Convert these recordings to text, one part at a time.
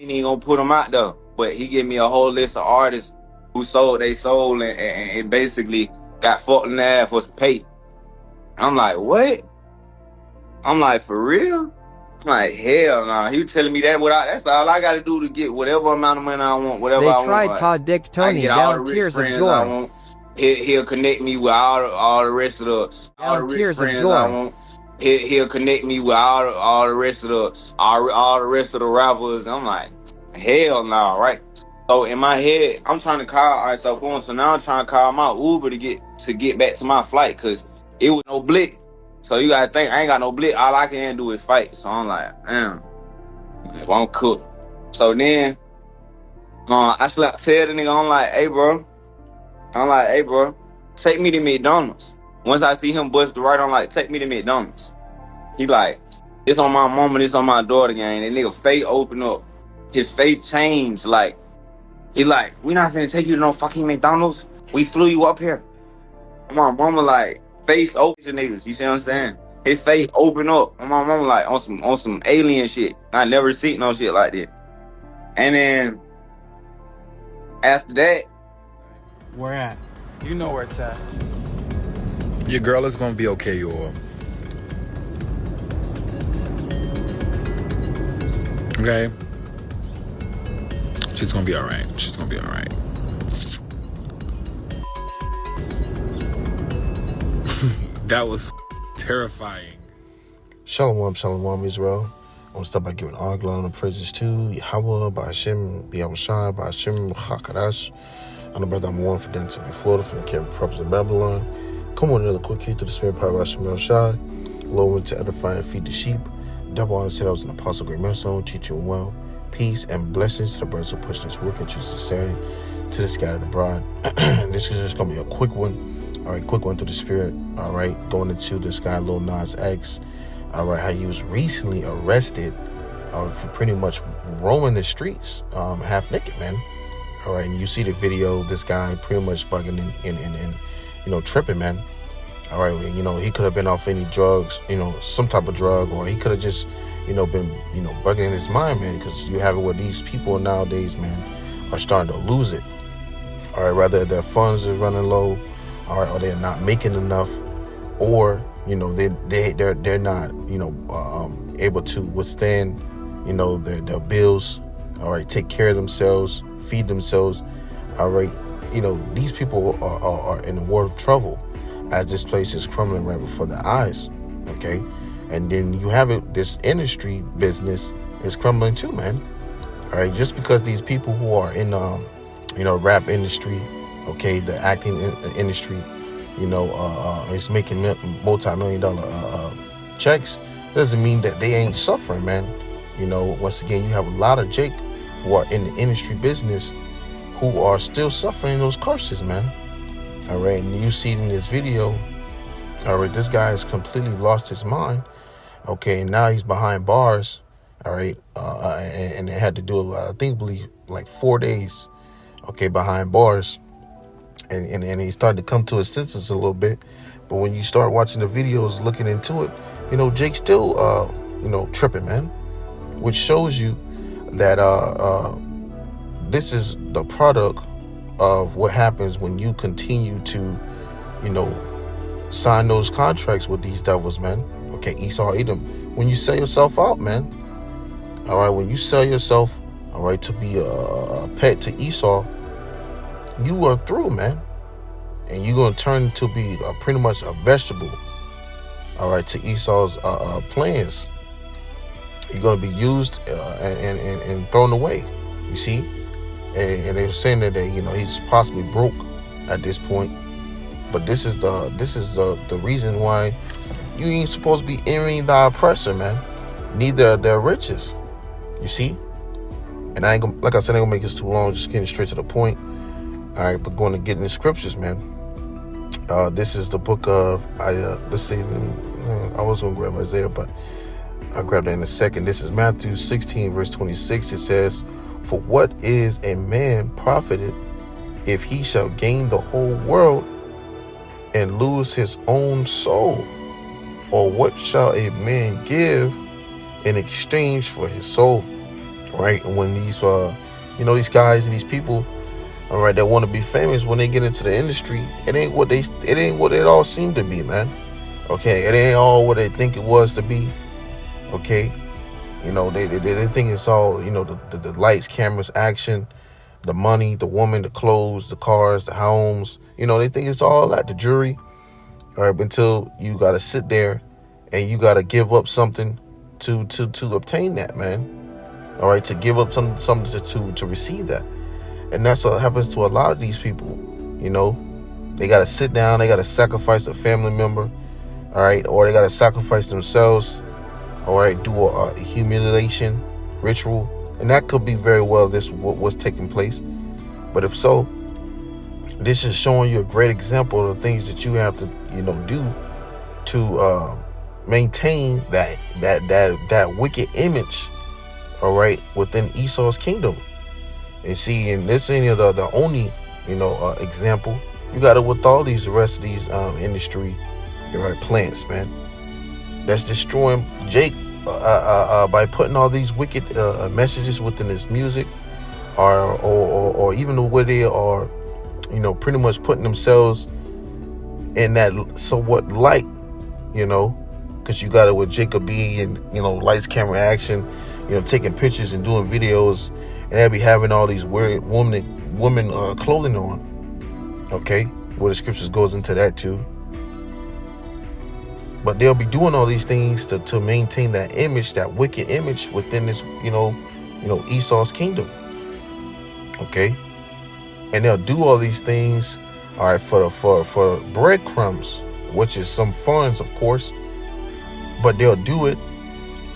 He ain't gonna put them out there, but he gave me a whole list of artists who sold their soul and basically got fucked in the ass for some pay. I'm like, what? I'm like, for real? I'm like, hell nah. He was telling me that that's all I gotta do to get whatever amount of money I want, whatever They I want. tried Like, to dick I can Tony get all the down rich tears of friends I joy. want. He'll connect me with all the rest of the Down rich tears of friends joy. I want. He'll connect me with all the rest of the rappers. I'm like, hell no, nah, right? So in my head, I'm trying to call. All right, so boom. So now I'm trying to call my Uber to get back to my flight because it was no blick. So you gotta think I ain't got no blick. All I can do is fight. So I'm like, damn, if I'm cooked. So then, I tell the nigga, I'm like, hey, bro, take me to McDonald's. Once I see him bust the right, I'm like, take me to McDonald's. He like, it's on my mama, it's on my daughter, gang. That nigga face open up. His face changed. Like, he like, we not finna take you to no fucking McDonald's. We flew you up here. My mama like, face open to niggas. You see what I'm saying? His face open up. And my mama like, on some alien shit. I never seen no shit like that. And then, after that, where at? You know where it's at. Your girl is gonna be okay, y'all. Okay? She's gonna be alright. She's gonna be alright. That was terrifying. Shalom, Israel. I want to start by giving all glory and praises to YAHAWAH, BAHASHAM, BAHASHAM, QADASH. I'm the brother I'm one for them to be Florida from the camp prophets in Babylon. Come on, another quick hit to the spirit power of MILLSTONE. Lord, to edify and feed the sheep. Double honor said I was an apostle, great MILLSTONE, teaching well. Peace and blessings to the brothers who push this work into sincerity, to the scattered abroad. This is just going to be a quick one. All right, quick one through the spirit. All right, going into this guy, Lil Nas X. All right, how he was recently arrested for pretty much roaming the streets, half naked, man. All right, and you see the video, this guy pretty much bugging and tripping, man. All right, he could have been off any drugs, some type of drug, or he could have just, been, bugging in his mind, man, because you have it where these people nowadays, man, are starting to lose it. All right, rather their funds are running low, all right, or they're not making enough, or, they're not, able to withstand, their bills, all right, take care of themselves, feed themselves, all right. These people are in a world of trouble as this place is crumbling right before their eyes, okay? And then you have this industry business is crumbling too, man, all right? Just because these people who are in, rap industry, okay, the acting industry, is making multi-million-dollar checks, doesn't mean that they ain't suffering, man. Once again, you have a lot of Jake who are in the industry business who are still suffering those curses, man. All right, and you see in this video, all right, this guy has completely lost his mind. Okay, and now he's behind bars. All right, and they had to do believe like 4 days, okay, behind bars, and he started to come to his senses a little bit. But when you start watching the videos, looking into it, Jake's still, tripping, man, which shows you that this is the product of what happens when you continue to, sign those contracts with these devils, man. Okay, Esau, Edom. When you sell yourself out, man. All right, when you sell yourself, all right, to be a pet to Esau, you are through, man. And you're going to turn to be pretty much a vegetable, all right, to Esau's plans. You're going to be used and thrown away, you see? And they were saying that he's possibly broke at this point, but this is the reason why you ain't supposed to be envying the oppressor, man. Neither their riches, you see. And I ain't gonna, like I said, I ain't gonna make this too long. Just getting straight to the point. All right, but going to get in the scriptures, man. This is the book of let's see. I was gonna grab Isaiah, but I'll grab that in a second. This is Matthew 16, verse 26. It says, "For what is a man profited if he shall gain the whole world and lose his own soul? Or what shall a man give in exchange for his soul?" right? And when these these guys and these people, all right, that want to be famous, when they get into the industry, it ain't what it all seemed to be, man. Okay, it ain't all what they think it was to be. Okay, they think it's all, the lights, cameras, action, the money, the woman, the clothes, the cars, the homes. They think it's all that, the jury. All right, until you gotta sit there and you gotta give up something to obtain that, man. All right, to give up something to receive that. And that's what happens to a lot of these people. They gotta sit down, they gotta sacrifice a family member, all right, or they gotta sacrifice themselves, all right, do a humiliation ritual. And that could be very well what's taking place. But if so, this is showing you a great example of the things that you have to, do to maintain that wicked image, all right, within Esau's kingdom. And see, and this ain't the only, example. You got it with all these rest of these industry, right, plants, man. That's destroying Jake by putting all these wicked messages within his music, or even the way they are, pretty much putting themselves in that somewhat light, because you got it with Jacob B and lights, camera, action, taking pictures and doing videos, and they'll be having all these weird woman clothing on. Okay, where the scriptures goes into that too. But they'll be doing all these things to maintain that image, that wicked image within this, Esau's kingdom. Okay, and they'll do all these things, all right, for breadcrumbs, which is some funds, of course. But they'll do it,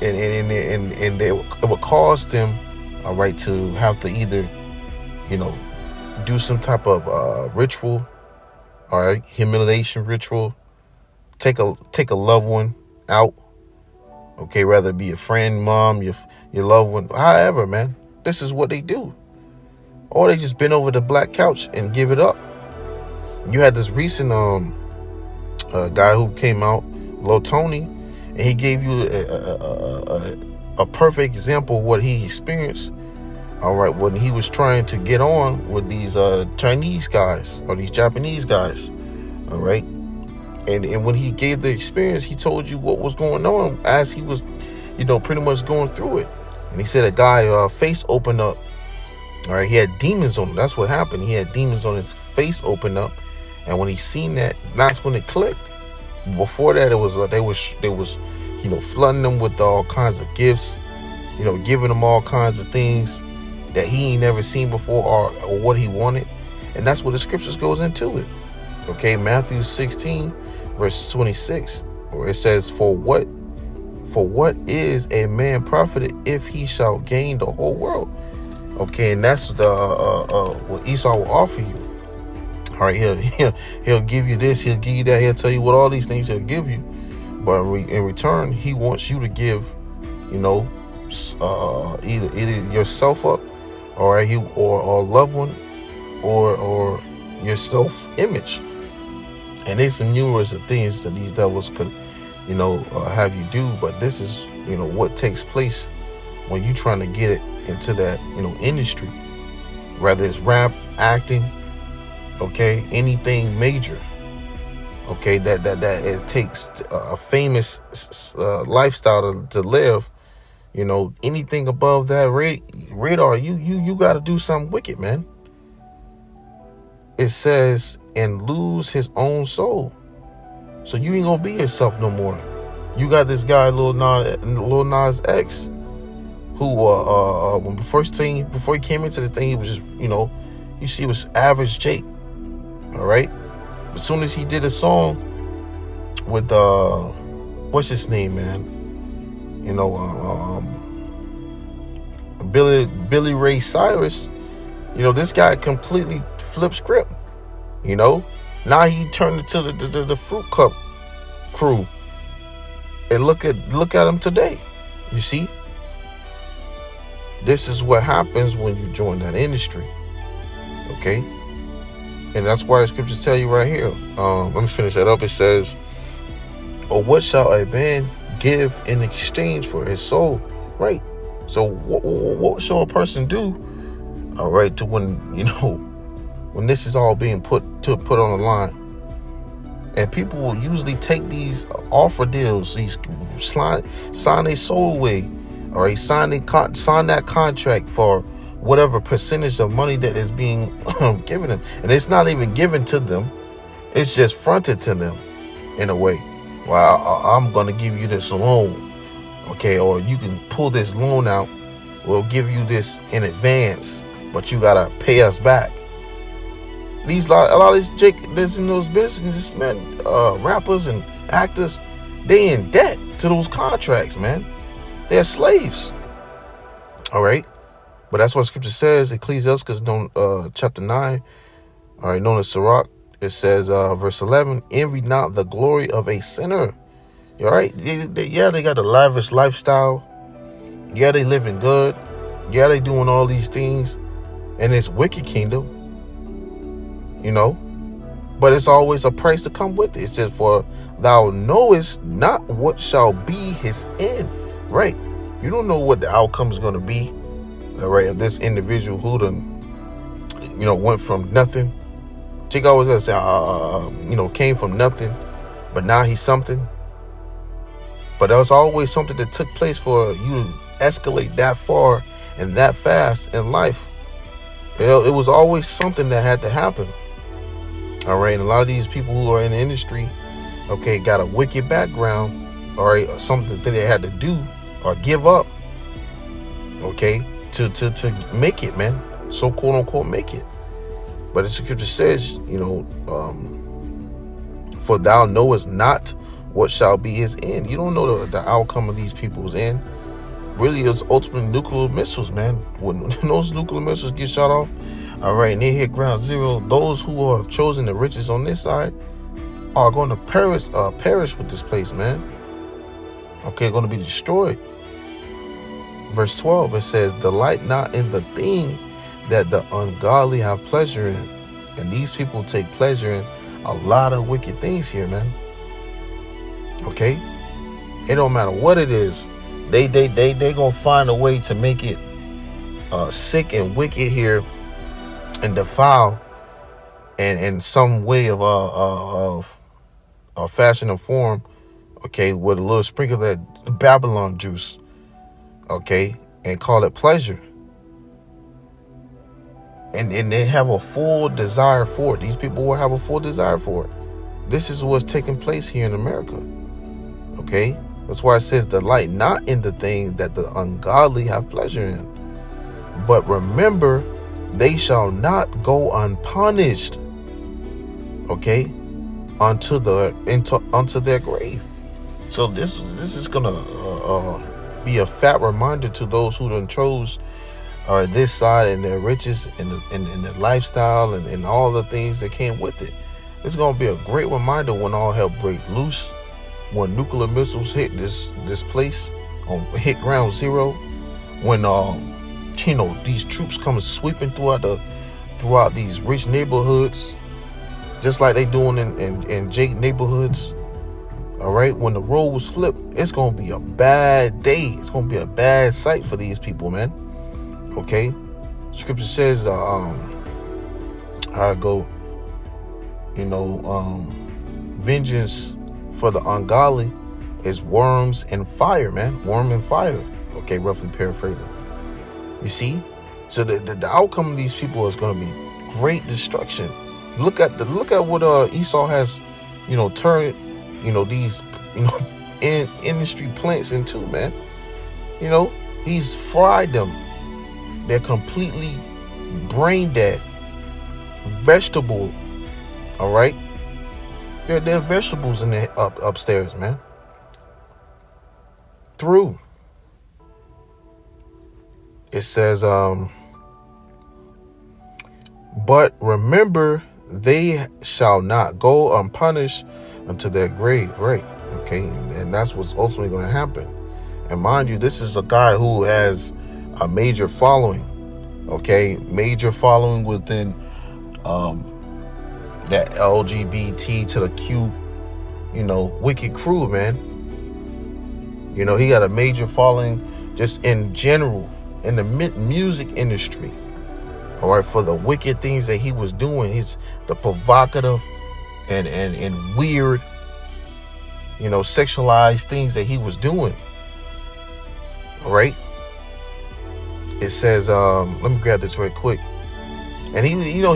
and it will cause them, all right, to have to either, do some type of ritual, all right, humiliation ritual. Take a loved one out, okay, rather it be a friend, mom, your loved one, however, man. This is what they do. Or they just bend over the black couch and give it up. You had this recent guy who came out, Lil Tony, and he gave you a perfect example of what he experienced, all right, when he was trying to get on with these Chinese guys or these Japanese guys, all right. And when he gave the experience, he told you what was going on as he was, pretty much going through it. And he said a guy face opened up. All right, he had demons on him. That's what happened. He had demons on his face open up, and when he seen that, that's when it clicked. Before that, it was they was flooding them with all kinds of gifts, giving them all kinds of things that he ain't never seen before, or what he wanted. And that's what the scriptures goes into it. Okay, Matthew 16. Verse 26, where it says, For what is a man profited if he shall gain the whole world? Okay, and that's the what Esau will offer you. All right, he'll give you this, he'll give you that, he'll tell you what all these things he'll give you, but in return, he wants you to give, either yourself up, all right, or a loved one, or your self image. And there's some numerous of things that these devils could, have you do. But this is, what takes place when you trying to get it into that, industry. Whether it's rap, acting, okay, anything major, okay, that it takes a famous lifestyle to live. Anything above that radar, you got to do something wicked, man. It says, and lose his own soul. So you ain't gonna be yourself no more. You got this guy, Lil Nas X, who when before he came into this thing, he was just, you see, it was average Jake. All right. As soon as he did a song with what's his name, man? Billy Ray Cyrus. This guy completely flipped script. Now he turned into the Fruit Cup crew. And look at him today. You see? This is what happens when you join that industry. Okay? And that's why the scriptures tell you right here. Let me finish that up. It says, or what shall a man give in exchange for his soul? Right? So what should a person do, all right, to when, when this is all being put on the line? And people will usually take these offer deals, these sign their soul away, all right, sign that contract for whatever percentage of money that is being given them. And it's not even given to them. It's just fronted to them in a way. Well, I'm going to give you this loan, okay, or you can pull this loan out. We'll give you this in advance, but you got to pay us back. A lot of these in those businesses, man, rappers and actors, they in debt to those contracts, man. They're slaves. All right. But that's what scripture says. Ecclesiastes, chapter 9, all right, known as Sirach. It says, verse 11, envy not the glory of a sinner. All right. They got the lavish lifestyle. Yeah, they living good. Yeah, they doing all these things in this wicked kingdom. But it's always a price to come with it. It says, for thou knowest not what shall be his end. Right. You don't know what the outcome is going to be. All right. Of this individual who done, went from nothing. Jake always going to say, came from nothing, but now he's something. But there was always something that took place for you to escalate that far and that fast in life. It was always something that had to happen. All right, and a lot of these people who are in the industry, okay, got a wicked background, all right, or something that they had to do or give up, okay, to make it, man. So quote unquote make it. But the scripture says, for thou knowest not what shall be his end. You don't know the outcome of these people's end. Really, it's ultimately nuclear missiles, man. When those nuclear missiles get shot off, all right, and they hit ground zero, those who have chosen the riches on this side are going to perish with this place, man. Okay, going to be destroyed. Verse 12, it says, delight not in the thing that the ungodly have pleasure in. And these people take pleasure in a lot of wicked things here, man. Okay? It don't matter what it is. They gonna find a way to make it sick and wicked here and defile and some way of fashion and form, okay, with a little sprinkle of that Babylon juice, okay, and call it pleasure. And they have a full desire for it. These people will have a full desire for it. This is what's taking place here in America. Okay? That's why it says, delight not in the thing that the ungodly have pleasure in. But remember, they shall not go unpunished. Okay? Unto their grave. So this is gonna be a fat reminder to those who done chose this side and their riches and their lifestyle and all the things that came with it. It's gonna be a great reminder when all hell break loose, when nuclear missiles hit this place, hit ground zero, when these troops come sweeping throughout these rich neighborhoods, just like they doing in Jake neighborhoods. All right, when the road was flipped, it's gonna be a bad day. It's gonna be a bad sight for these people, man. Okay, scripture says, how to go, vengeance for the ungodly is worms and fire, man. Worm and fire. Okay, roughly paraphrasing. You see, so the outcome of these people is going to be great destruction. Look at what Esau has, turned, these, industry plants into, man. He's fried them. They're completely brain dead. Vegetable, all right? They're vegetables in the upstairs, man. Through. It says, but remember, they shall not go unpunished unto their grave, right? Okay, and that's what's ultimately going to happen. And mind you, this is a guy who has a major following, okay, major following within that LGBT to the Q, wicked crew, man. He got a major following just in general, in the music industry. All right, for the wicked things that he was doing, the provocative and weird, sexualized things that he was doing. All right. It says, let me grab this right quick. And he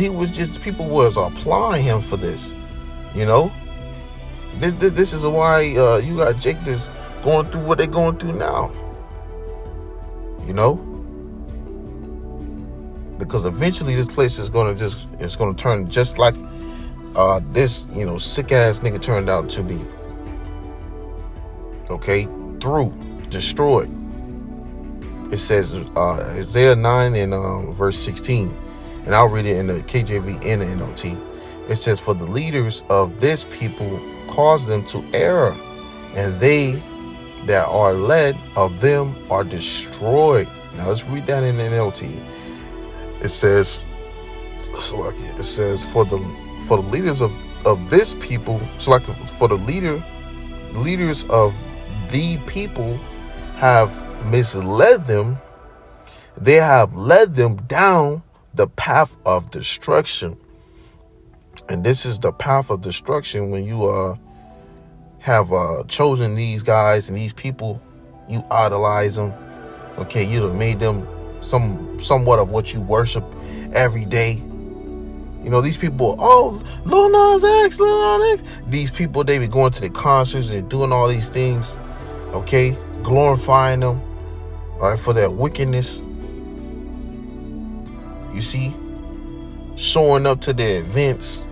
was just, people was applying him for this. This is why you got Jake that's going through what they're going through now. Because eventually this place is gonna turn just like this, sick ass nigga turned out to be. Okay, destroyed. It says Isaiah 9 and verse 16, and I'll read it in the KJV and the NLT. It says, "For the leaders of this people cause them to err, and they that are led of them are destroyed." Now let's read that in the NLT. It says, for the leaders of this people, for the leaders of the people have misled them. They have led them down the path of destruction. And this is the path of destruction when you have chosen these guys and these people, you idolize them. Okay, you have made them somewhat of what you worship every day. These people, Lil Nas X. These people, they be going to the concerts and doing all these things, okay, glorifying them, all right, for their wickedness. You see, showing up to their events.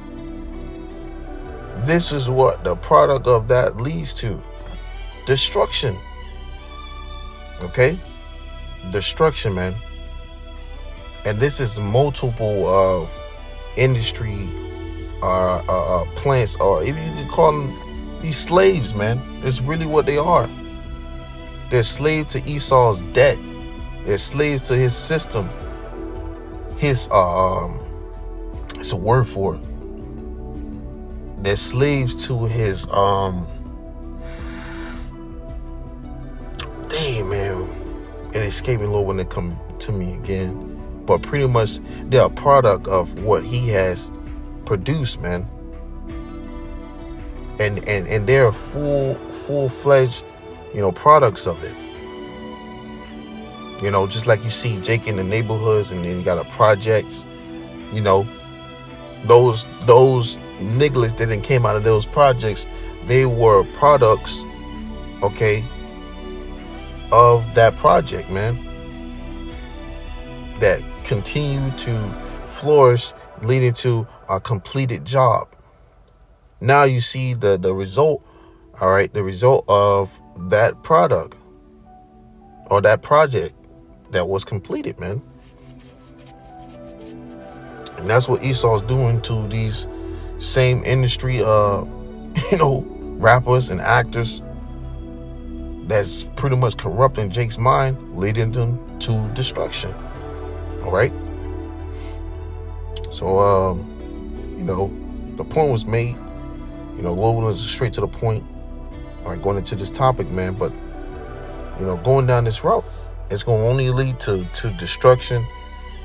This is what the product of that leads to: destruction. Okay, destruction, man. And this is multiple of industry plants, or even you can call them these slaves, man. It's really what they are. They're slaves to Esau's debt. They're slaves to his system. His it's a word for it. They're slaves to his dang, man, it escaped me, Lord, when it come to me again. But pretty much they're a product of what he has produced, man. And they're full-fledged, products of it. Just like you see Jake in the neighborhoods, and then you got a projects, those niggas that then came out of those projects, they were products, okay, of that project, man, that continue to flourish, leading to a completed job. Now you see the result, all right, the result of that product or that project that was completed, man. And that's what Esau's doing to these same industry, rappers and actors. That's pretty much corrupting Jake's mind, leading them to destruction. All right. So, the point was made. Lowell is straight to the point. All right, going into this topic, man. But, going down this route, it's going to only lead to destruction.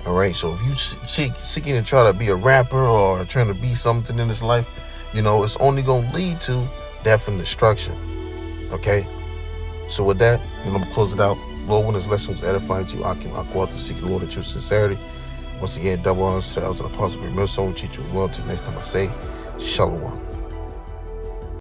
All right. So if you seeking to try to be a rapper or trying to be something in this life, it's only going to lead to death and destruction. Okay. So with that, I'm going to close it out. Lord, when this lesson was edifying to you, I go out to seek the Lord in true sincerity. Once again, double honors to the Apostle Great Millstone, teach you well. Till next time I say, Shalom.